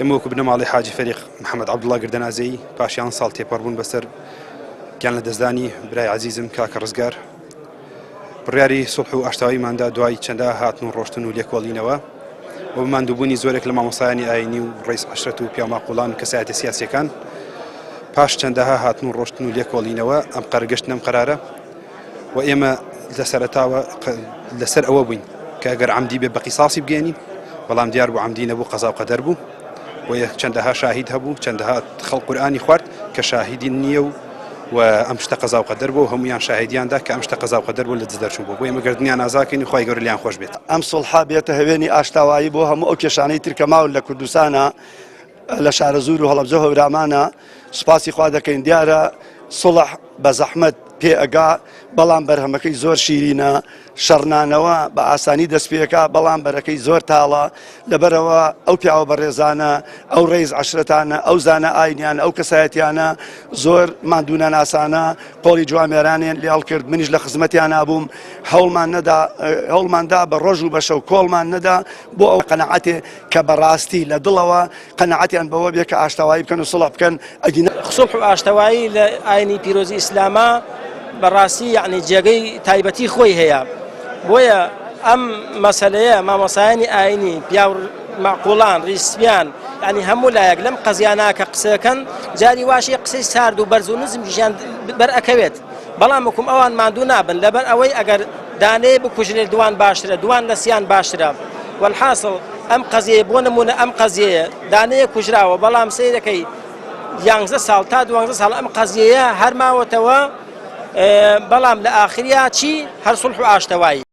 ئێمە وەکو بنە ماڵی حاجی فەریق محەممەد عەبدوڵڵا گردەنازەیی پاشیان ساڵ تێپەڕبوون بەسەر گیان لە دەستدانی برای عەزیزم کاکە ڕزگار بڕیاری سوڵح و ئاشتەواییماندا دوای چەندە هاتن و ڕۆشتن و لێکۆڵینەوە و ماندووبوونی زۆرێک لە مامۆسایانی ئاینی و ڕئیس عەشرەت و پیاماقوڵان و کەسایەتیە سیاسیەکان پاش چەندەها هاتن و ڕۆشتن و لێکۆڵینەوە ئەم قەرەگەشتن ئەم قەرارە و ئێمە لە سەرەتاوە لەسەر ئەوە بووین کە ئەگەر عەمدی بێ بە قیساسی بگەێنین بەڵام دیار بوو عەمدی نەبوو قەزا و قەدەر بوو و چەندەها شاهید هەبوو چەندەها خەڵک قورئانی خوارد کە شاهیدی نییە و ئەم شتە قەزا و قەدەر بوو هەمویان شاهیدیاندا کە ئەم شتە قەزا و قەدەر بوو لە دز دەرچوو بوو بۆ ئێمە گردنیان ئازاکەین و خوای گەورە لیان خۆش بێت. ئەم سوڵحا بێتە هەوێنی ئاشتاوایی بۆ هەموو ئەو کێشانەی ترکە ماون لە کوردستانە لە شارە زور و هەڵەبجە و هەورامانە سوپاسی خوا دەکەین. دیارە سوڵح بە زەحمەت پێ ئەگا بەڵام بەرهەمەکەی زۆر شیرینە شەڕنانەوە بە ئاسانی دەست پێەکە بەڵام بەرەکەی زۆر تاڵە لەبەرەوە ئەو پیاوە بەڕێزانە ئەو ڕێز عەشرەتانە ئەو زانە ئاینیان ئەو کەسایەتیانە زۆر ماندوونە ناسانە قۆڵی جوامێرانیان لێڵ کرد منیش لە خزمەتیان نابووم هەوڵماندا بە ڕۆژ و بە شەو کۆڵمان نەدا بۆ ئەو قەنەعەتێ کە بەڕاستی لە دڵەوە قەنەعەتیان بەوە بێ کە ئاشتەوایی بکەن و سوڵح بکەن سوڵح و ئاشتەوایی لە ئاینی پیرۆزی ئیسلامە بەڕاستی یعنی جێگەی تایبەتی خۆی هەیە بۆیە ئەم مەسەلەیە مامۆسایانی ئاینی پیاو معقوڵان ڕیسپیان ینی هەموو لایەک لەم قەزیانە کە قسەکەن جاری واشی قسەی سارد و بەرز و نزم ژیان بەرئەکەوێت بەڵام وەکوم ئەوان ماندوو نابن لەبەر ئەوەی ئەگەر دانەیە بکوژنێت دوان باشترە دوان لە سیان باشترە والحاصل ئەم قەزیە بۆ نمونە ئەم قەزیەیە دانەیە کوژراوە بەڵام سەیرەکەی 11 ساڵ تا 12 ساڵ ئەم قەزیەیە هەر ماوەتەوە بەڵام لە ئاخریا چی هەر سوڵح و ئاشتەوایی